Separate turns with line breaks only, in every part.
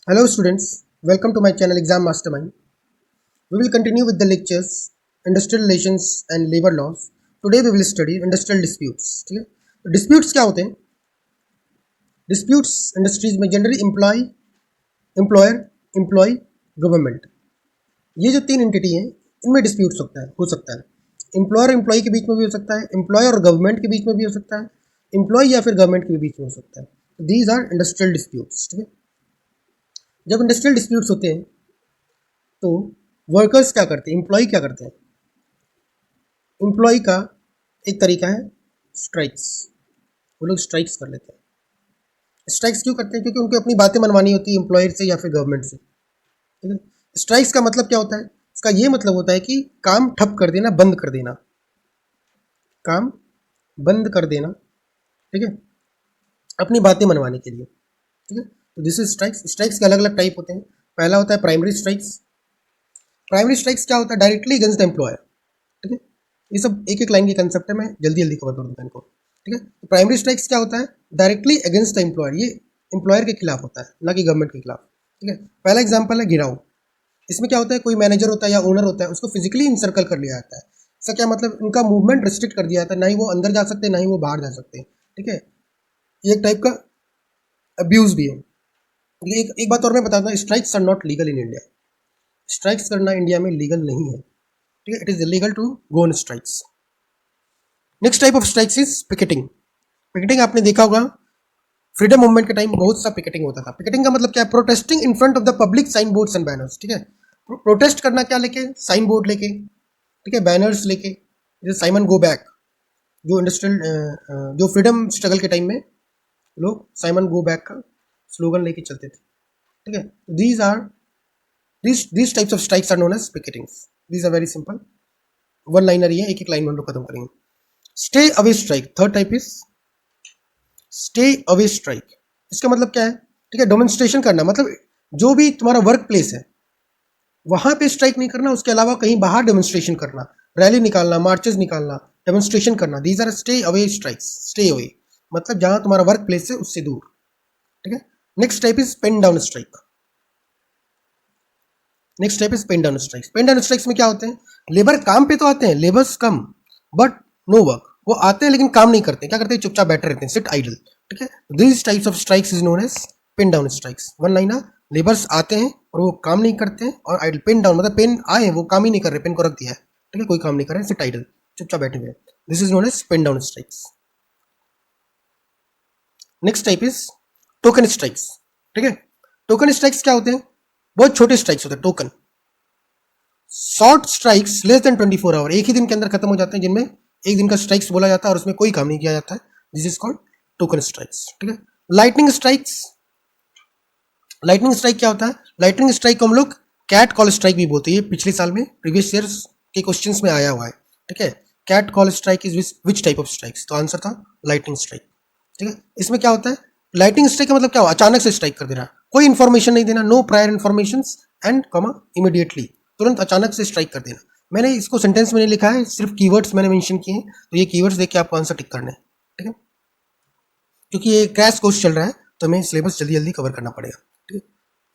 Hello students, welcome to my channel Exam Mastermind. We will continue with the lectures Industrial Relations and Labor Laws. Today we will study Industrial Disputes. ठीक है, तो disputes क्या होते हैं? Disputes industries में generally employer, employ, government, ये जो तीन एंटिटी हैं इनमें डिस्प्यूट्स हो सकता है। एम्प्लॉयर एम्प्लॉय के बीच में भी हो सकता है, एम्प्लॉय और गवर्नमेंट के बीच में भी हो सकता है, एम्प्लॉय या फिर गवर्नमेंट के बीच में हो सकता है। These are industrial disputes. ठीक है, जब इंडस्ट्रियल डिस्प्यूट्स होते हैं तो वर्कर्स क्या करते हैं, एम्प्लॉय क्या करते हैं? एम्प्लॉय का एक तरीका है स्ट्राइक्स। वो लोग स्ट्राइक्स कर लेते हैं। स्ट्राइक्स क्यों करते हैं? क्योंकि उनको अपनी बातें मनवानी होती है एम्प्लॉयर से या फिर गवर्नमेंट से। ठीक है, स्ट्राइक्स का मतलब क्या होता है? इसका ये मतलब होता है कि काम ठप कर देना, बंद कर देना, काम बंद कर देना। ठीक है, अपनी बातें मनवाने के लिए। ठीक है, तो दिस इज स्ट्राइक्स। स्ट्राइक्स के अलग अलग टाइप होते हैं। पहला होता है प्राइमरी स्ट्राइक्स। प्राइमरी स्ट्राइक्स क्या होता है? Directly against the employer. ठीक है, ये सब एक एक लाइन के कंसेप्ट है, मैं जल्दी जल्दी कवर कर दूंगा इनको। ठीक है, तो प्राइमरी स्ट्राइक्स क्या होता है? Directly against the employer. ये एम्प्लॉयर के खिलाफ होता है, ना कि गवर्नमेंट के खिलाफ। ठीक है, पहला एग्जाम्पल है गिराव। इसमें क्या होता है? कोई मैनेजर होता है या ओनर होता है, उसको फिजिकली इंसर्कल कर लिया जाता है। इसका क्या मतलब? इनका मूवमेंट रिस्ट्रिक्ट कर दिया जाता है, ना ही वो अंदर जा सकते, ना ही वो बाहर जा सकते। ठीक है, ये एक टाइप का अब्यूज भी है। एक बात और मैं बताता हूँ, strikes are not legal in India. Strikes करना इंडिया में लीगल नहीं है। ठीक है, it is illegal to go on strikes. Next type of strikes is picketing. Picketing आपने देखा होगा, फ्रीडम मूवमेंट के टाइम बहुत सा पिकेटिंग होता था। पिकेटिंग का मतलब क्या है? Protesting in front of the public sign boards and banners. ठीक है, प्रोटेस्ट करना क्या लेके? साइन बोर्ड लेके। ठीक है, बैनर्स लेके। जैसे साइमन गो बैक, जो इंडस्ट्रियल जो फ्रीडम स्ट्रगल के टाइम में लोग साइमन गो बैक का स्लोगन लेके चलते थे। ठीक है, these are these types of strikes are known as picketings. These are very simple, one liner ही है, एक एक लाइन में हम लोग खत्म करेंगे। Stay away strike, third type is stay away strike. इसका मतलब क्या है? ठीक है, डेमोन्स्ट्रेशन करना, मतलब जो भी तुम्हारा वर्क प्लेस है वहां पे स्ट्राइक नहीं करना, उसके अलावा कहीं बाहर डेमोन्स्ट्रेशन करना, रैली निकालना, मार्चेस निकालना, डेमोन्स्ट्रेशन करना। These are stay away strikes. Stay away मतलब जहां तुम्हारा वर्क प्लेस है उससे दूर। ठीक है, next type is pen down strike. Next step is pen down strikes. Pen down strikes में क्या होते हैं? लेबर काम पे तो आते हैं, labours come but no work. वो आते हैं लेकिन काम नहीं करते। क्या करते हैं? चुपचाप बैठे रहते हैं, सिट आइडल। ठीक है, these types of strikes is known as pen down strikes. One liner, labours आते हैं और वो काम नहीं करते हैं, और आइडल। पेन डाउन मतलब पेन आए, वो काम ही नहीं कर रहे, पेन को रख दिया है। ठीक है, कोई काम नहीं कर रहे, सिट आइडल, चुपचाप बैठे हुए। This is known as pen down strikes. Next type is token strikes. ठीक है, टोकन स्ट्राइक्स क्या होते हैं? बहुत छोटे स्ट्राइक्स होते हैं, token. Short strikes less than 24 hour, एक ही दिन के अंदर खत्म हो जाते हैं, जिनमें एक दिन का स्ट्राइक्स बोला जाता है और उसमें कोई काम नहीं किया जाता है। This is called token strikes. ठीक है, लाइटनिंग स्ट्राइक्स। लाइटनिंग स्ट्राइक क्या होता है? लाइटनिंग स्ट्राइक को हम लोग कैट कॉल स्ट्राइक भी बोलते हैं। पिछले साल में प्रीवियस ईयर्स के क्वेश्चंस में आया हुआ है। ठीक है, cat call strike is which type of strikes? तो आंसर था लाइटनिंग स्ट्राइक। ठीक है, इसमें क्या होता है? लाइटनिंग स्ट्राइक का मतलब क्या हुआ? अचानक से स्ट्राइक कर देना, कोई इन्फॉर्मेशन नहीं देना, no prior information and comma immediately, तुरंत अचानक से स्ट्राइक कर देना। मैंने इसको सेंटेंस में नहीं लिखा है, सिर्फ कीवर्ड्स मैंने मेंशन किए हैं, तो ये कीवर्ड्स देख के आपको आंसर टिक करना है। ठीक है, क्योंकि ये क्रैश कोर्स चल रहा है तो हमें सिलेबस जल्दी जल्दी कवर करना पड़ेगा। ठीक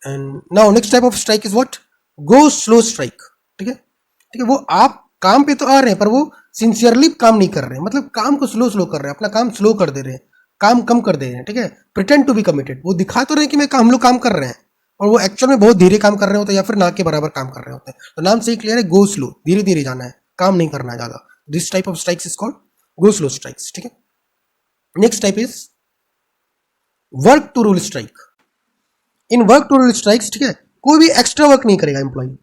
है, and now next type of strike is what? Go slow strike. ठीक है, ठीक है, वो आप काम पे तो आ रहे हैं पर वो सिंसियरली काम नहीं कर रहे हैं, मतलब काम को स्लो स्लो कर रहे हैं, अपना काम स्लो कर दे रहे हैं, काम कम कर दे रहे हैं। ठीक है, प्रिटेंड टू बी कमिटेड, वो दिखा तो रहे हैं कि हम लोग काम कर रहे हैं, और वो एक्चुअल में बहुत धीरे काम कर रहे होते हैं या फिर ना के बराबर काम कर रहे होते हैं। तो नाम से ही क्लियर है, गो स्लो, धीरे धीरे जाना है, काम नहीं करना है ज्यादा। This type of strikes is called go slow strikes. ठीक है, next type is work to rule strike. In work to rule strikes, ठीक है, कोई भी एक्स्ट्रा वर्क नहीं करेगा एम्प्लॉय।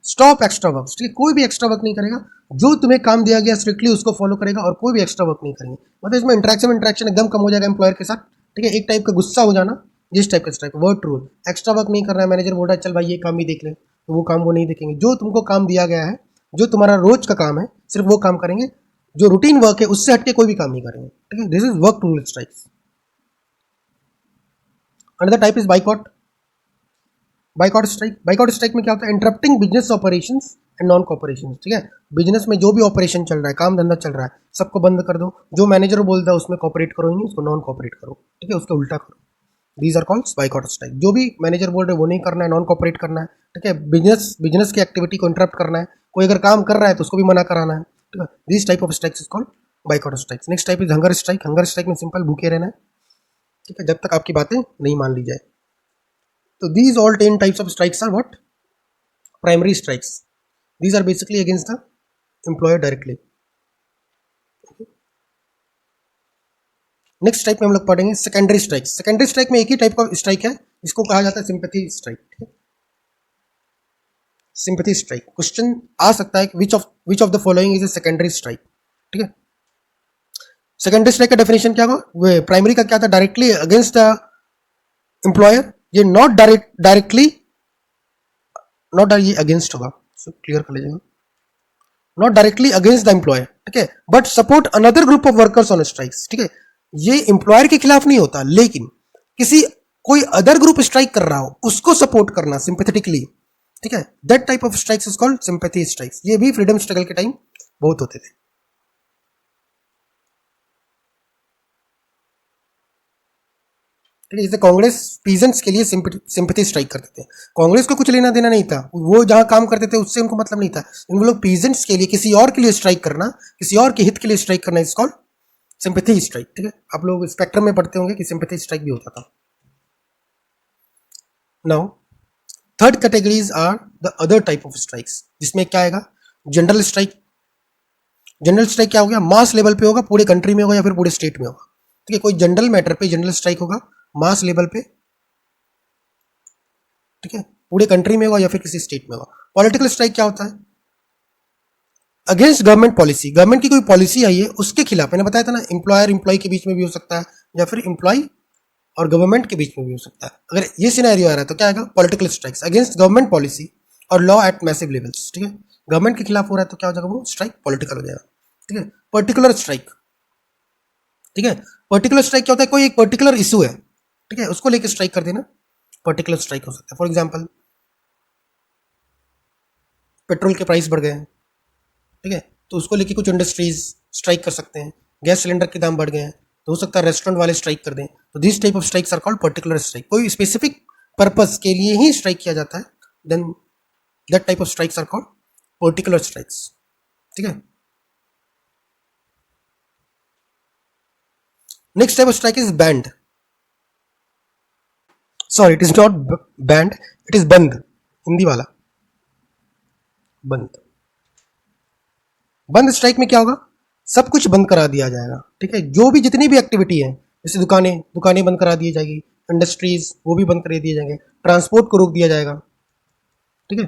Stop extra work. ठीक है, कोई भी एक्स्ट्रा वर्क नहीं करेगा, जो तुम्हें काम दिया गया स्ट्रिक्टली उसको फॉलो करेगा, और कोई भी एक्स्ट्रा वर्क नहीं करेंगे। मतलब इसमें इंटरेक्शन एकदम कम हो जाएगा एम्प्लॉयर के साथ। ठीक है, एक टाइप का गुस्सा हो जाना, जिस टाइप का strike. Work to rule, extra work नहीं कर रहा है, मैनेजर बोल रहा है चल भाई ये काम भी देख ले, तो वो काम वो नहीं देखेंगे। जो तुमको काम दिया गया है, जो तुम्हारा रोज का काम है, सिर्फ वो काम करेंगे। जो रूटीन वर्क है उससे हटके कोई भी काम नहीं करेंगे। ठीक है, this is work to rule strikes. Another type is boycott. Boycott strike. Boycott strike में क्या होता है? Interrupting business operations and non cooperation. ठीक है, बिजनेस में जो भी ऑपरेशन चल रहा है, काम धंधा चल रहा है, सबको बंद कर दो। जो मैनेजर बोलता है उसमें कॉपरेट करो ही नहीं, उसको नॉन कॉपरेट करो। ठीक है, उसका उल्टा करो। These are called boycott strike. जो भी मैनेजर बोल रहे हैं वो नहीं करना है, नॉन कॉपरेट करना है, ठीक है, बिजनेस की एक्टिविटी को इंटरप्ट करना है, कोई अगर काम कर रहा है तो उसको भी मना कराना है, ठीक है, this type of strikes is called boycott strikes. Next type is hunger strike. Hunger strike में सिंपल भूखे रहना है, ठीक है, जब तक आपकी बातें नहीं मान ली जाए। तो these all 10 types of strikes are what? Primary strikes. These are basically against the employer directly. Next type में हम लोग पढ़ेंगे सेकेंडरी स्ट्राइक। सेकेंडरी स्ट्राइक में एक ही टाइप का स्ट्राइक है, इसको कहा जाता है sympathy strike. Sympathy strike question आ सकता है which of the following is a secondary strike, ठीक है। सेकेंडरी स्ट्राइक का डेफिनेशन क्या होगा? प्राइमरी का क्या था? Directly against the employer. ये नॉट डायरेक्टली, नॉट ये अगेंस्ट होगा, क्लियर कर लीजिएगा, not directly against the employer, ठीक है, but support another group of workers on strikes, ठीक है। ये एम्प्लॉयर के खिलाफ नहीं होता, लेकिन किसी कोई अदर ग्रुप स्ट्राइक कर रहा हो उसको सपोर्ट करना सिंपैथेटिकली, ठीक है, that type of strikes is called sympathy strikes. ये भी फ्रीडम स्ट्रगल के टाइम बहुत होते थे, ठीक है। जैसे कांग्रेस पीजेंट्स के लिए सिंपैथी स्ट्राइक करते थे, कांग्रेस को कुछ लेना देना नहीं था, वो जहां काम करते थे उससे उनको मतलब नहीं था, इन लोग पीजेंट्स के लिए, किसी और के लिए स्ट्राइक करना, किसी और के हित के लिए स्ट्राइक करना इज कॉल्ड सिंपैथी स्ट्राइक, ठीक है। आप लोग स्पेक्ट्रम में पढ़ते होंगे कि सिंपैथी स्ट्राइक भी होता था। Now third categories are the other type of strikes, जिसमें क्या आएगा? General strike. जनरल स्ट्राइक क्या हो गया? मास लेवल पे होगा, पूरे कंट्री में होगा या फिर पूरे स्टेट में होगा, ठीक है। कोई जनरल मैटर पे जनरल स्ट्राइक होगा, मास लेवल पे, ठीक है, पूरे कंट्री में होगा या फिर किसी स्टेट में होगा। पॉलिटिकल स्ट्राइक क्या होता है? अगेंस्ट गवर्नमेंट पॉलिसी, गवर्नमेंट की कोई पॉलिसी आई है उसके खिलाफ। मैंने बताया था ना, एम्प्लॉयर एम्प्लॉय के बीच में भी हो सकता है या फिर एम्प्लॉय और गवर्नमेंट के बीच में भी हो सकता है। अगर ये सिनेरियो आ रहा है तो क्या आएगा? Political strikes against government policy और लॉ एट मैसिव लेवल्स, ठीक है। गवर्नमेंट के खिलाफ हो रहा है तो क्या हो जाएगा? वो स्ट्राइक पॉलिटिकल हो जाएगा, ठीक है। पर्टिकुलर स्ट्राइक, ठीक है, पर्टिकुलर स्ट्राइक क्या होता है? कोई एक पर्टिकुलर इशू है, ठीक है, उसको लेकर स्ट्राइक कर देना, पर्टिकुलर स्ट्राइक हो सकता है। फॉर एग्जाम्पल पेट्रोल के प्राइस बढ़ गए हैं, ठीक है, तो उसको लेके कुछ इंडस्ट्रीज स्ट्राइक कर सकते हैं। गैस सिलेंडर के दाम बढ़ गए हैं तो हो सकता है रेस्टोरेंट वाले स्ट्राइक कर दें। तो this type of strikes are called particular strike. कोई स्पेसिफिक पर्पस के लिए ही स्ट्राइक किया जाता है, then that type of strikes are called particular strikes, ठीक है। Next type of strike is band. Sorry, it is not band, it is bandh, Hindi वाला बंद। बंद स्ट्राइक में क्या होगा? सब कुछ बंद करा दिया जाएगा, ठीक है। जो भी जितनी भी एक्टिविटी है, जैसे दुकानें बंद करा दी जाएगी, इंडस्ट्रीज वो भी बंद कर दिए जाएंगे, ट्रांसपोर्ट को रोक दिया जाएगा, ठीक है,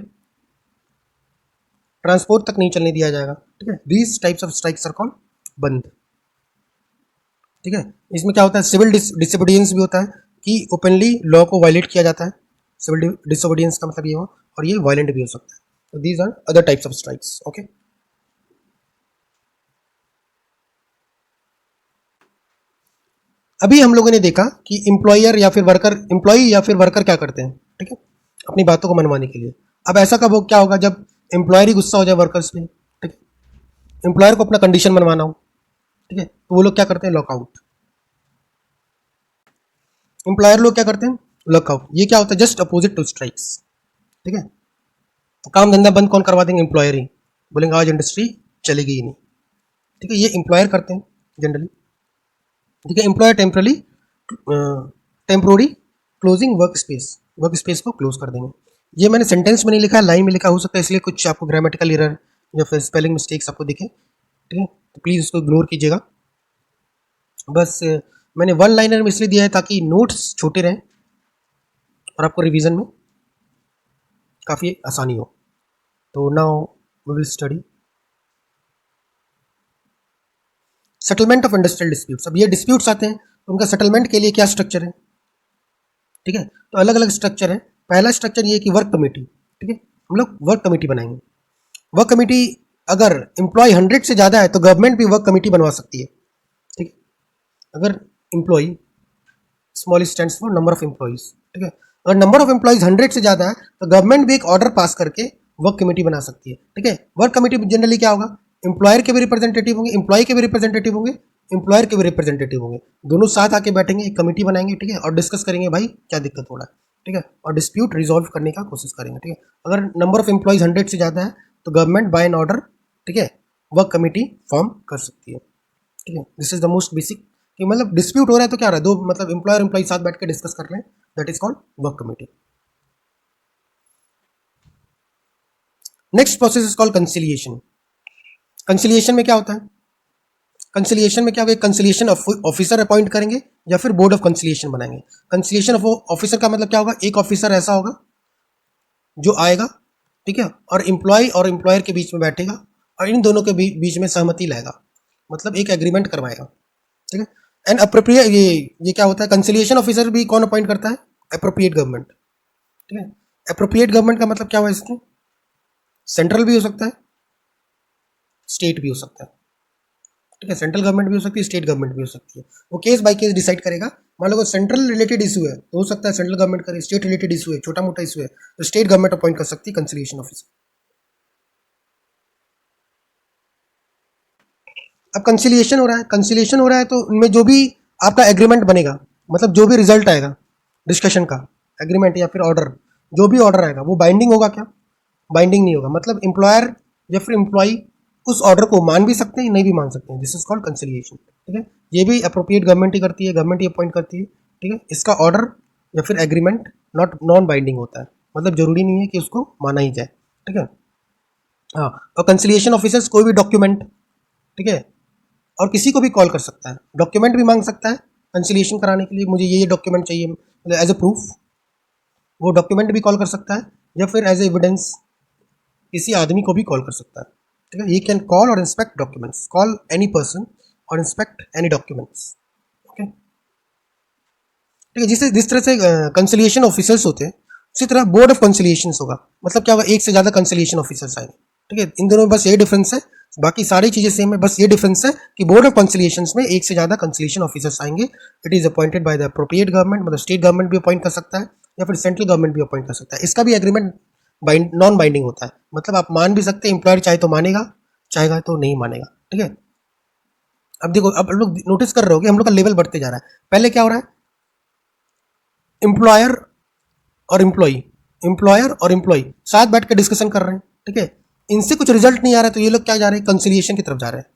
ट्रांसपोर्ट तक नहीं चलने दिया जाएगा, ठीक है। These types of strikes are called bandh, ठीक है। इसमें क्या होता है? सिविल डिसोबीडियंस भी होता है कि ओपनली लॉ को वायलेट किया जाता है। सिविल डिसोबीडियंस का मतलब ये हुआ, और ये वायलेंट भी हो सकता है। तो these are other types of strikes, okay. अभी हम लोगों ने देखा कि एम्प्लॉय या फिर वर्कर क्या करते हैं, ठीक है, अपनी बातों को मनवाने के लिए। अब ऐसा कब क्या होगा? जब एम्प्लॉयर ही गुस्सा हो जाए वर्कर्स पे, ठीक है, एम्प्लॉयर को अपना कंडीशन मनवाना हो, ठीक है, तो वो लोग क्या करते हैं? लॉकआउट। एम्प्लॉयर लोग क्या करते हैं? लॉकआउट। ये क्या होता है? जस्ट अपोजिट टू स्ट्राइक्स, ठीक है। तो काम धंधा बंद कौन करवा देंगे? एम्प्लॉयर ही। बोलेंगे आज इंडस्ट्री चलेगी ही नहीं, ठीक है। ये एम्प्लॉयर करते हैं जनरली, ठीक है। Employer temporary closing work space को क्लोज कर देंगे। ये मैंने सेंटेंस में नहीं लिखा है, लाइन में लिखा, हो सकता है इसलिए कुछ आपको ग्रामेटिकल एरर या फिर स्पेलिंग मिस्टेक्स आपको दिखे, ठीक है, तो प्लीज़ उसको इग्नोर कीजिएगा। बस मैंने वन लाइनर में इसलिए दिया है ताकि नोट्स छोटे रहें और आपको रिवीजन में काफ़ी आसानी हो। तो now we will study settlement of industrial disputes. अब ये डिस्प्यूट्स आते हैं तो उनका सेटलमेंट के लिए क्या स्ट्रक्चर है, ठीक है। तो अलग अलग स्ट्रक्चर है। पहला स्ट्रक्चर ये है कि वर्क कमेटी, ठीक है, हम लोग वर्क कमेटी बनाएंगे। वर्क कमेटी अगर एम्प्लॉय 100 से ज़्यादा है तो गवर्नमेंट भी वर्क कमेटी बनवा सकती है, ठीक है। अगर employ, small stands for number of employees, ठीक है, अगर नंबर ऑफ एम्प्लॉयज 100 से ज़्यादा है तो गवर्नमेंट भी एक ऑर्डर पास करके वर्क कमेटी बना सकती है, ठीक है। वर्क कमेटी जनरली क्या होगा? एम्प्लॉयर के भी रिप्रेजेंटेटिव होंगे, एम्प्लॉय के भी रिप्रेजेंटेटिव होंगे एम्प्लॉयर के भी रिप्रेजेंटेटिव होंगे, दोनों साथ आके बैठेंगे, एक कमेटी बनाएंगे, ठीक है, और डिस्कस करेंगे भाई क्या दिक्कत हो रहा है, ठीक है, और डिस्प्यूट रिजॉल्व करने का कोशिश करेंगे, ठीक है। अगर नंबर ऑफ एम्प्लॉयज 100 से ज़्यादा है तो गवर्नमेंट बाय एन ऑर्डर, ठीक है, वर्क कमेटी फॉर्म कर सकती है, ठीक है। This is the most basic कि मतलब डिस्प्यूट हो रहा है तो क्या रहा है, दो मतलब एम्प्लॉयर एम्प्लॉय साथ बैठ के डिस्कस कर रहे हैं, that is called work committee. Next process is called conciliation. Conciliation में क्या होता है, कंसिलिएशन में क्या होगा, कंसिलिएशन ऑफिसर अपॉइंट करेंगे या फिर बोर्ड ऑफ कंसिलिएशन बनाएंगे। कंसिलिएशन ऑफिसर का मतलब क्या होगा, एक ऑफिसर ऐसा होगा जो आएगा, ठीक है, और एम्प्लॉयर के बीच में बैठेगा और इन दोनों के बीच में सहमति लाएगा, मतलब एक एग्रीमेंट करवाएगा, ठीक है। एंड अप्रोप्रिएट, ये क्या होता है, कंसिलिएशन ऑफिसर भी कौन अपॉइंट करता है, अप्रोप्रिएट गवर्नमेंट, ठीक है। अप्रोप्रिएट गवर्नमेंट का मतलब क्या हुआ इसमें, सेंट्रल भी हो सकता है, स्टेट भी हो सकता है, ठीक है, सेंट्रल गवर्नमेंट भी हो सकती है, स्टेट गवर्नमेंट भी हो सकती है, वो केस बाय केस डिसाइड करेगा। मान लो सेंट्रल रिलेटेड इशू है तो हो सकता है सेंट्रल गवर्नमेंट करे, स्टेट रिलेटेड इशू है, छोटा मोटा इशू है तो स्टेट गवर्नमेंट अपॉइंट कर सकती है कंसिलिएशन ऑफिसर। अब कंसिलिएशन हो रहा है, कंसिलिएशन हो रहा है तो उनमें जो भी आपका एग्रीमेंट बनेगा, मतलब जो भी रिजल्ट आएगा डिस्कशन का, एग्रीमेंट या फिर ऑर्डर, जो भी ऑर्डर आएगा वो बाइंडिंग होगा क्या, बाइंडिंग नहीं होगा, मतलब एम्प्लॉयर या फिर एम्प्लॉय उस ऑर्डर को मान भी सकते हैं नहीं भी मान सकते हैं, दिस इज कॉल्ड कंसिलिएशन, ठीक है। ये भी अप्रोप्रिएट गवर्नमेंट ही करती है, गवर्नमेंट ही अपॉइंट करती है, ठीक है। इसका ऑर्डर या फिर एग्रीमेंट नॉन बाइंडिंग होता है, मतलब जरूरी नहीं है कि उसको माना ही जाए, ठीक है। हाँ, और कंसिलिएशन ऑफिसर्स कोई भी डॉक्यूमेंट, ठीक है, और किसी को भी कॉल कर सकता है, डॉक्यूमेंट भी मांग सकता है कंसिलिएशन कराने के लिए, मुझे ये डॉक्यूमेंट चाहिए मतलब एज ए प्रूफ, वो डॉक्यूमेंट भी कॉल कर सकता है, या फिर एज एविडेंस किसी आदमी को भी कॉल कर सकता है, ठीक है। ये कैन कॉल और inspect documents, call any person और इंस्पेक्ट एनी डॉक्यूमेंट्स, ओके, ठीक है। जिस तरह से कंसिलिएशन ऑफिसर्स होते हैं उसी तरह बोर्ड ऑफ कंसिलिएशन होगा, मतलब क्या होगा, एक से ज़्यादा कंसिलिएशन ऑफिसर्स आएंगे, ठीक है। इन दोनों में बस ये डिफरेंस है, बाकी सारी चीज़ें सेम है, बस ये डिफरेंस है कि बोर्ड ऑफ कंसिलिएशन में एक से ज़्यादा कंसिलिएशन ऑफिसर्स आएंगे। It is appointed by the appropriate government, मतलब स्टेट गवर्नमेंट भी अपॉइंट कर सकता है या फिर सेंट्रल गवर्नमेंट भी अपॉइंट कर सकता है। इसका भी एग्रीमेंट नॉन बाइंडिंग होता है, मतलब आप मान भी सकते हैं, एम्प्लॉयर चाहे तो मानेगा, चाहेगा तो नहीं मानेगा, ठीक है। अब देखो, अब लोग नोटिस कर रहे हो कि हम लोग का लेवल बढ़ते जा रहा है। पहले क्या हो रहा है, एम्प्लॉयर और एम्प्लॉई, एम्प्लॉयर और एम्प्लॉई साथ बैठ के डिस्कशन कर रहे हैं, ठीक है, इनसे कुछ रिजल्ट नहीं आ रहा है तो ये लोग क्या जा रहे हैं, कंसिलिएशन की तरफ जा रहे हैं।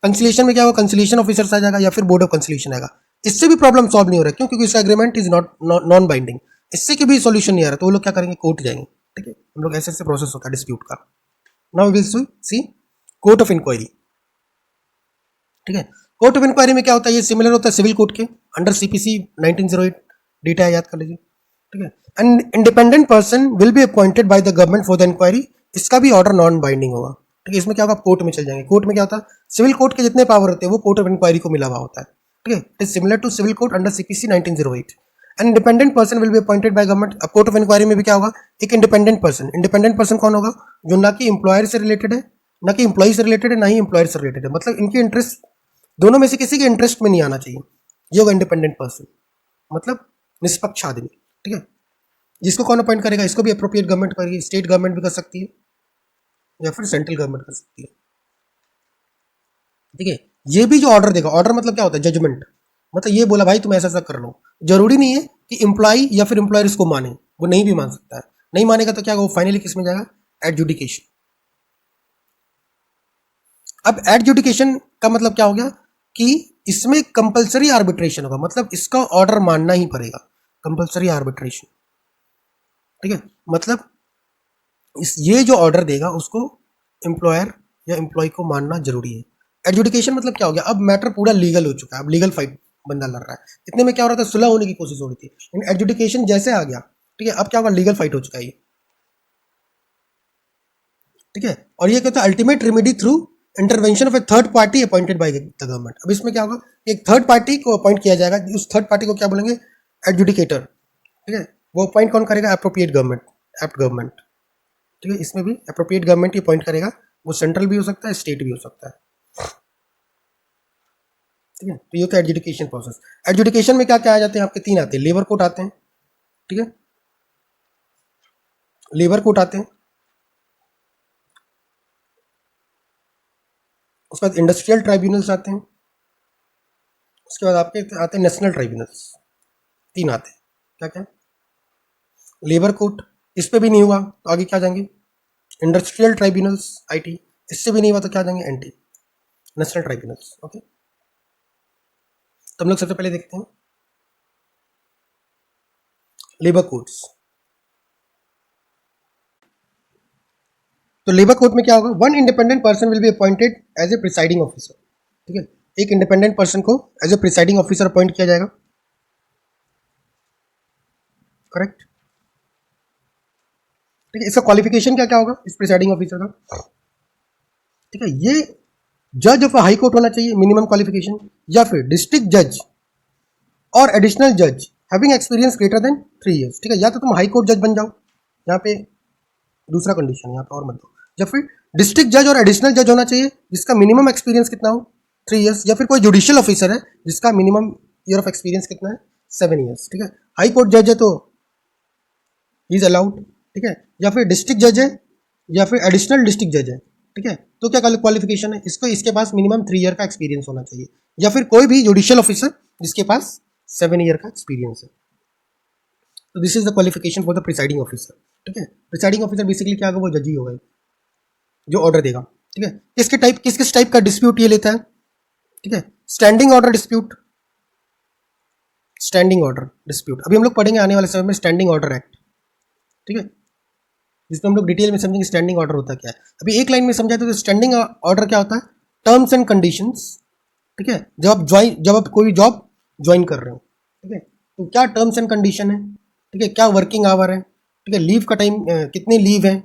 कंसिलिएशन में क्या होगा, कंसिलिएशन ऑफिसर आ जाएगा या फिर बोर्ड ऑफ कंसिलिएशन आएगा। इससे भी प्रॉब्लम सॉल्व नहीं हो रहा है, क्यों, क्योंकि इसका एग्रीमेंट इज नॉन बाइंडिंग, इससे की भी सॉल्यूशन नहीं आ रहा तो वो लोग क्या करेंगे, कोर्ट जाएंगे, ठीक है। हम लोग ऐसे प्रोसेस होता है डिस्प्यूट का। Now will see court of inquiry, ठीक है। कोर्ट ऑफ इंक्वायरी में क्या होता है, ये सिमिलर होता है सिविल कोर्ट के, अंडर सीपीसी 1908 डेटा याद कर लीजिए, ठीक है। And independent person will be appointed by the government for the inquiry, इसका भी ऑर्डर नॉन बाइंडिंग होगा, ठीक है। इसमें क्या होगा, आप कोर्ट में चल जाएंगे, कोर्ट में क्या होता है, सिविल कोर्ट के जितने पावर होते हैं वो कोर्ट ऑफ इंक्वायरी को मिला हुआ होता है, ठीक है। It is similar to civil court under CPC 1908। And independent person will be appointed by government. अब कोर्ट ऑफ इंक्वायरी में भी क्या होगा, एक इंडिपेंडेंट पर्सन कौन होगा, जो ना कि एम्प्लॉयर से रिलेटेड है, ना कि एम्प्लॉय से रिलेटेड है, ना ही एम्प्लॉयर से रिलेटेड है, मतलब इनके इंटरेस्ट दोनों में से किसी के इंटरेस्ट में नहीं आना चाहिए, ये होगा इंडिपेंडेंट पर्सन, मतलब निष्पक्ष आदमी, ठीक है। जिसको कौन अपॉइंट करेगा, इसको भी अप्रोप्रिएट गवर्नमेंट करेगी, स्टेट गवर्नमेंट भी कर सकती है या फिर सेंट्रल गवर्नमेंट कर सकती है, ठीक है। ये भी जो ऑर्डर देगा, ऑर्डर मतलब क्या होता है, जजमेंट, मतलब ये बोला भाई तुम ऐसा ऐसा कर लो, जरूरी नहीं है कि एम्प्लॉय या फिर एम्प्लॉयर इसको माने, वो नहीं भी मान सकता है, नहीं मानेगा तो क्या होगा, वो फाइनली किस में जाएगा, एडजुडिकेशन। अब एडजुडिकेशन का मतलब क्या हो गया कि इसमें कंपलसरी आर्बिट्रेशन होगा, मतलब इसका ऑर्डर मानना ही पड़ेगा, कंपलसरी आर्बिट्रेशन, ठीक है। मतलब ये जो ऑर्डर देगा उसको एम्प्लॉयर या एम्प्लॉय को मानना जरूरी है। एडजुडिकेशन मतलब क्या हो गया, अब मैटर पूरा लीगल हो चुका है, अब लीगल फाइट बंदा लड़ रहा है, इतने में क्या हो रहा था, सुलह होने की कोशिश हो रही थी, लेकिन एडजुडिकेशन जैसे आ गया, ठीक है, अब क्या होगा, लीगल फाइट हो चुका है ये, ठीक है। और ये कहता है ultimate remedy through intervention of A third party appointed by the government. अब इसमें क्या होगा, एक थर्ड पार्टी को अपॉइंट किया जाएगा, उस थर्ड पार्टी को क्या बोलेंगे, एडजुडिकेटर, ठीक है। वो अपॉइंट कौन करेगा, अप्रोप्रिएट गवर्नमेंट, एप्ट गवर्नमेंट, ठीक है। इसमें भी अप्रोप्रिएट गवर्नमेंट ही अपॉइंट करेगा, वो सेंट्रल भी हो सकता है, स्टेट भी हो सकता है, ठीक है। तो ये होता है एडजुडिकेशन प्रोसेस। एडजुडिकेशन में क्या क्या आ जाते हैं आपके, तीन आते हैं, लेबर कोर्ट आते हैं, ठीक है, लेबर कोर्ट आते हैं, उसके बाद इंडस्ट्रियल ट्राइब्यूनल्स आते हैं, उसके बाद आपके आते हैं नेशनल ट्राइब्यूनल्स, 3 आते हैं, क्या क्या? लेबर कोर्ट, इस पे भी नहीं हुआ तो आगे क्या जाएंगे? इंडस्ट्रियल ट्राइब्यूनल्स, आईटी, इससे भी नहीं हुआ तो क्या जाएंगे? N t, national tribunals. ओके, तो हम लोग सबसे पहले देखते हैं लेबर कोर्ट्स। तो लेबर कोर्ट में क्या होगा? One independent person will be appointed as a presiding officer. ठीक है, एक इंडिपेंडेंट पर्सन को as a presiding officer appoint किया जाएगा। करेक्ट। ठीक है, इसका क्वालिफिकेशन क्या क्या होगा इस प्रिसाइडिंग ऑफिसर का? ठीक है, ये जज ऑफ हाई कोर्ट होना चाहिए, मिनिमम क्वालिफिकेशन, या फिर डिस्ट्रिक्ट जज और एडिशनल जज having experience greater than 3 years। ठीक है, या तो तुम हाई कोर्ट जज बन जाओ, यहाँ पे दूसरा कंडीशन यहाँ पे और मत दो, या फिर डिस्ट्रिक्ट जज और एडिशनल जज होना चाहिए जिसका मिनिमम एक्सपीरियंस कितना हो? 3 years, या फिर कोई जुडिशियल ऑफिसर है जिसका मिनिमम ईयर ऑफ एक्सपीरियंस कितना है? 7 years। ठीक है, हाई कोर्ट जज है तो इज अलाउड। ठीक है, या फिर डिस्ट्रिक्ट जज है या फिर एडिशनल डिस्ट्रिक्ट जज है। ठीक है, तो क्या क्वालिफिकेशन है इसको? इसके पास मिनिमम 3 year का एक्सपीरियंस होना चाहिए, या फिर कोई भी जुडिशियल ऑफिसर जिसके पास 7 year का एक्सपीरियंस है। तो this is the qualification for the presiding officer. ठीक है, प्रिसाइडिंग ऑफिसर बेसिकली क्या होगा? वो जज ही होगा जो ऑर्डर देगा। ठीक है, किस किस टाइप का डिस्प्यूट ये लेता है? ठीक है, standing order dispute, standing order dispute अभी हम लोग पढ़ेंगे आने वाले समय में, स्टैंडिंग ऑर्डर एक्ट। ठीक है, जिसमें हम लोग डिटेल में समझेंगे स्टैंडिंग ऑर्डर होता क्या है। अभी एक लाइन में समझाए तो स्टैंडिंग ऑर्डर क्या होता है? Terms and conditions. ठीक है, जब आप कोई जॉब ज्वाइन कर रहे हो, ठीक है, तो क्या टर्म्स एंड कंडीशन है? ठीक है, क्या वर्किंग आवर है? ठीक है, लीव का टाइम, कितने लीव है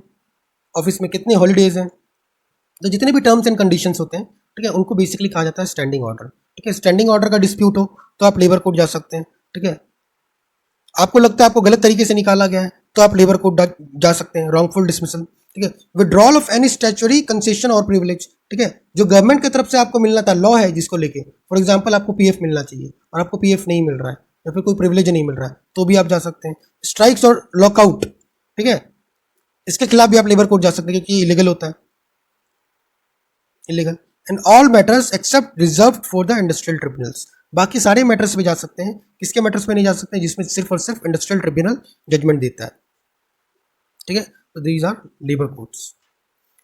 ऑफिस में, कितने हॉलीडेज हैं, तो जितने भी टर्म्स एंड कंडीशंस होते हैं, ठीक है, उनको बेसिकली कहा जाता है स्टैंडिंग ऑर्डर। ठीक है, स्टैंडिंग ऑर्डर का डिस्प्यूट हो तो आप लेबर कोर्ट जा सकते हैं। ठीक है, आपको लगता है आपको गलत तरीके से निकाला गया है तो आप लेबर कोर्ट जा सकते हैं, रॉन्गफुल डिसमिसल। ठीक है, withdrawal of any statutory concession और प्रिविलेज। ठीक है, जो गवर्नमेंट की तरफ से आपको मिलना था, लॉ है जिसको लेके, फॉर एग्जांपल आपको पीएफ मिलना चाहिए और आपको पीएफ नहीं मिल रहा है या फिर कोई प्रिविलेज नहीं मिल रहा है, तो भी आप जा सकते हैं। स्ट्राइक्स और लॉकआउट, ठीक है, इसके खिलाफ भी आप लेबर कोर्ट जा सकते हैं क्योंकि इलीगल होता है, illegal. And all matters except reserve for the industrial tribunals, बाकी सारे मैटर्स पे जा सकते हैं, किसके मैटर्स पे नहीं जा सकते? जिसमें सिर्फ और सिर्फ इंडस्ट्रियल ट्रिब्यूनल जजमेंट देता है। ठीक है, तो these are labour courts.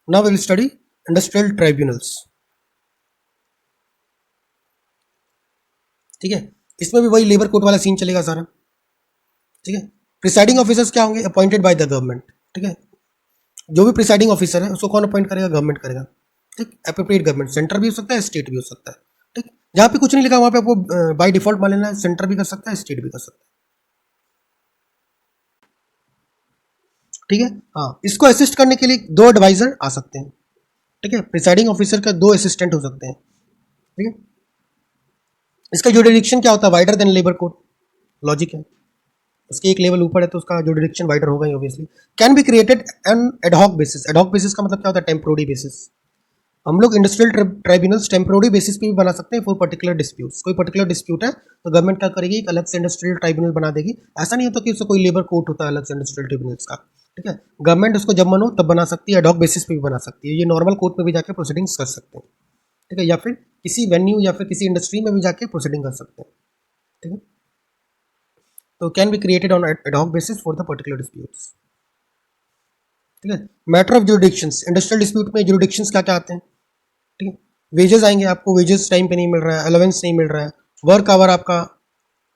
Now we will study industrial tribunals. ठीक है, इसमें भी वही लेबर कोर्ट वाला सीन चलेगा सारा। ठीक है, प्रिसाइडिंग ऑफिसर्स क्या होंगे? Appointed by the government. ठीक है, जो भी प्रिसाइडिंग ऑफिसर है उसको कौन अपॉइंट करेगा? गवर्नमेंट करेगा। ठीक, एप्रोप्रिएट गवर्नमेंट, सेंटर भी हो सकता है, स्टेट भी हो सकता है। ठीक, जहाँ पे कुछ नहीं लिखा वहाँ पे आपको बाय डिफॉल्ट मान लेना है, सेंटर भी कर सकता है, स्टेट भी कर सकता है। ठीक है, हाँ, इसको असिस्ट करने के लिए 2 एडवाइजर आ सकते हैं। ठीक है, प्रिसाइडिंग ऑफिसर का 2 असिस्टेंट हो सकते हैं। ठीक है, इसका जुरिडिक्शन क्या होता है? Wider than labour court, logic है, उसके एक लेवल ऊपर है तो उसका जुरिडिक्शन वाइडर होगा ही obviously. Can be created an ad hoc basis. Ad hoc basis का मतलब क्या होता है? Temporary basis. हम लोग इंडस्ट्रियल ट्राइब्यूनल्स टेम्पोररी बेसिस पे भी बना सकते हैं फॉर पर्टिकुलर डिस्प्यूट्स। कोई पर्टिकुलर डिस्प्यूट है तो गवर्नमेंट क्या करेगी? एक अलग से इंडस्ट्रियल ट्राइब्यूनल बना देगी। ऐसा नहीं होता कि उससे कोई लेबर कोर्ट होता है अलग से इंडस्ट्रियल ट्रिब्यूनल्स का। ठीक है, गवर्नमेंट उसको जब मनो तब बना सकती है, एडहॉक बेसिस पे भी बना सकती है। ये नॉर्मल कोर्ट में भी जाके प्रोसीडिंग्स कर सकते हैं। ठीक है, या फिर किसी वेन्यू या फिर किसी इंडस्ट्री में भी जाके प्रोसीडिंग कर सकते हैं। ठीक है, तो can be created on ad hoc basis for the particular disputes. ठीक है, matter of jurisdictions, industrial dispute में जुरिडिक्शंस क्या क्या आते हैं? ठीक है, वेजेस आएंगे, आपको वेजेस टाइम पे नहीं मिल रहा है, अलावेंस नहीं मिल रहा है, वर्क आवर आपका,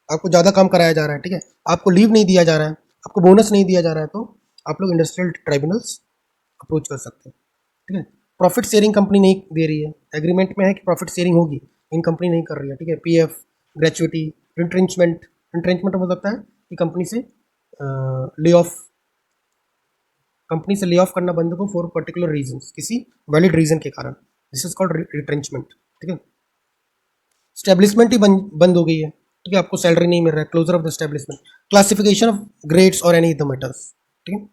आपको ज़्यादा काम कराया जा रहा है। ठीक है, आपको लीव नहीं दिया जा रहा है, आपको बोनस नहीं दिया जा रहा है, तो आप लोग इंडस्ट्रियल ट्राइब्यूनल्स अप्रोच कर सकते हैं। ठीक है, प्रॉफिट शेयरिंग कंपनी नहीं दे रही है, एग्रीमेंट में है कि प्रॉफिट शेयरिंग होगी, इन कंपनी नहीं कर रही है। ठीक है, पीएफ, ग्रेचुइटी, रिट्रेंचमेंट। रिट्रेंचमेंट हो सकता है कि कंपनी से ले ऑफ, कंपनी से ले ऑफ करना बंद को फॉर पर्टिकुलर रीजन, किसी वैलिड रीजन के कारण, दिस इज कॉल्ड रिट्रेंचमेंट। ठीक है, स्टेब्लिशमेंट ही बंद हो गई है। ठीक है, आपको सैलरी नहीं मिल रहा है, closure of the establishment, classification of grades और एनी द मैटर्स। ठीक है,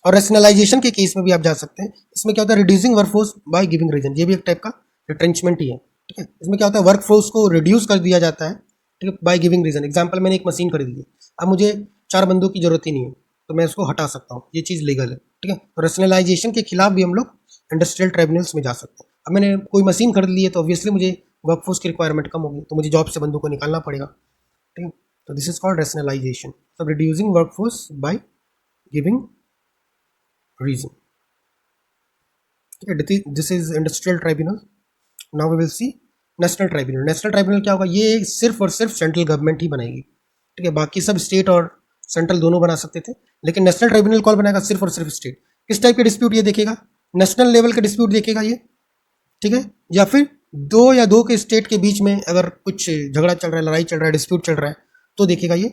और रैशनलाइजेशन के केस में भी आप जा सकते हैं। इसमें क्या होता है? Reducing workforce by giving reason, ये भी एक टाइप का रिट्रेंचमेंट ही है। ठीक है, इसमें क्या होता है? वर्कफोर्स को रिड्यूस कर दिया जाता है, ठीक है, बाय गिविंग रीजन। एग्जाम्पल, मैंने एक मशीन खरीद ली, अब मुझे 4 बंदों की जरूरत ही नहीं है तो मैं उसको हटा सकता हूँ, ये चीज़ लीगल है। ठीक है, तो रैशनलाइजेशन के खिलाफ भी हम लोग इंडस्ट्रियल ट्राइब्यूनल्स में जा सकते हैं। अब मैंने कोई मशीन खरीद ली है तो ऑब्वियसली मुझे वर्कफोर्स की रिक्वायरमेंट कम होगी तो मुझे जॉब से बंदों को निकालना पड़ेगा, ठीक है। तो दिस इज कॉल्ड रैशनलाइजेशन, तो reducing workforce by giving reason, ठीक है। This is industrial tribunal. Now we will see national tribunal. National tribunal क्या होगा, ये सिर्फ और सिर्फ सेंट्रल गवर्नमेंट ही बनाएगी, ठीक है। बाकी सब स्टेट और सेंट्रल दोनों बना सकते थे, लेकिन नेशनल ट्राइब्यूनल कौन बनाएगा, सिर्फ और सिर्फ स्टेट। किस टाइप के डिस्प्यूट ये देखेगा, नेशनल लेवल के डिस्प्यूट देखेगा ये, ठीक है, या फिर दो या दो के स्टेट के बीच में अगर कुछ झगड़ा चल रहा है, लड़ाई चल रहा है, डिस्प्यूट चल रहा है, तो देखेगा ये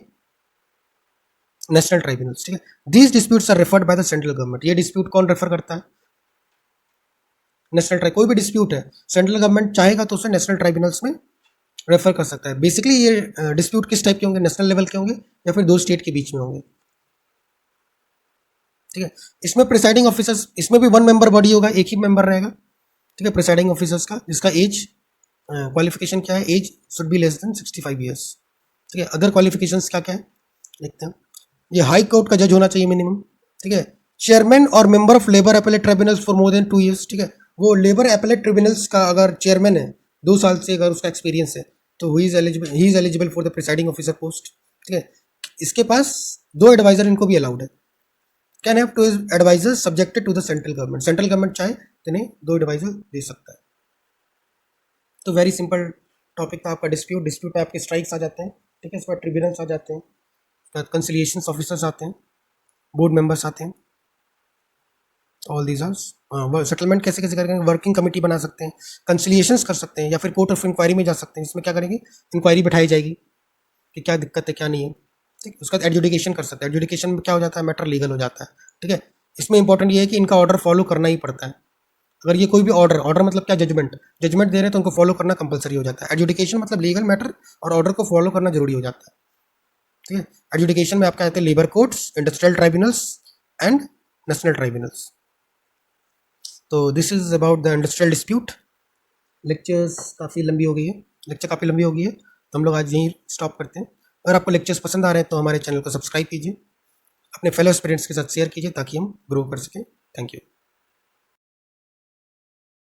नेशनल ट्राइब्यूनल्स, ठीक है। These disputes are referred by the central government. ये डिस्प्यूट कौन रेफर करता है, नेशनल ट्राइब। कोई भी डिस्प्यूट है सेंट्रल गवर्नमेंट चाहेगा तो उसे नेशनल ट्राइब्यूनल्स में रेफर कर सकता है। बेसिकली ये डिस्प्यूट किस टाइप के होंगे, नेशनल लेवल के होंगे या फिर दो स्टेट के बीच में होंगे, ठीक है। इसमें प्रिसाइडिंग ऑफिसर्स, इसमें भी वन मेंबर बॉडी होगा, एक ही मेंबर रहेगा, ठीक है, प्रिसाइडिंग ऑफिसर्स का, जिसका एज क्वालिफिकेशन क्या है, age should be less than 65 years, ठीक है। अदर क्वालिफिकेशंस क्या क्या है देखते हैं। ये हाई कोर्ट का जज होना चाहिए मिनिमम, ठीक है। चेयरमैन और member of labour appellate tribunals for more than 2 years, ठीक है। वो लेबर अपीलेट ट्रिब्यूनल्स का अगर चेयरमैन है 2 साल से, अगर उसका एक्सपीरियंस है, तो he is eligible for the presiding officer post, ठीक है। इसके पास 2 एडवाइजर इनको भी अलाउड है, can have 2 advisers subjected to the central government. Central government चाहे तो इन्हें 2 एडवाइजर दे सकता है। तो वेरी सिंपल टॉपिक था आपका डिस्प्यूट। डिस्प्यूट में आपके स्ट्राइक्स आ जाते हैं, ठीक है, इसके बाद ट्रिब्यूनल्स आ जाते हैं, उसके बाद कंसिलिएशन ऑफिसर्स आते हैं, बोर्ड मेंबर्स आते हैं, ऑल दीज आर। सेटलमेंट कैसे कैसे करेंगे, वर्किंग कमेटी बना सकते हैं, कंसिलिएशंस कर सकते हैं, या फिर कोर्ट ऑफ इंक्वायरी में जा सकते हैं। इसमें क्या करेंगे, इंक्वायरी बैठाई जाएगी कि क्या दिक्कत है क्या नहीं है, ठीक है। उसके बाद एडजुडिकेशन कर सकते हैं। एडजुडिकेशन में क्या हो जाता है, मैटर लीगल हो जाता है, ठीक है। इसमें इंपॉर्टेंट ये है कि इनका ऑर्डर फॉलो करना ही पड़ता है। अगर ये कोई भी ऑर्डर मतलब क्या, जजमेंट दे रहे हैं तो उनको फॉलो करना कंपलसरी हो जाता है। एडजुडिकेशन मतलब लीगल मैटर और ऑर्डर को फॉलो करना जरूरी हो जाता है, ठीक है। एडजुडिकेशन में आपका आते हैं labour courts, industrial tribunals and national tribunals. तो this is about the industrial dispute. Lecture काफ़ी लंबी हो गई है, तो हम लोग आज यहीं स्टॉप करते हैं। अगर आपको लेक्चर्स पसंद आ रहे हैं तो हमारे चैनल को सब्सक्राइब कीजिए, अपने फेलो स्टूडेंट्स के साथ शेयर कीजिए ताकि हम ग्रो कर सकें। Thank you.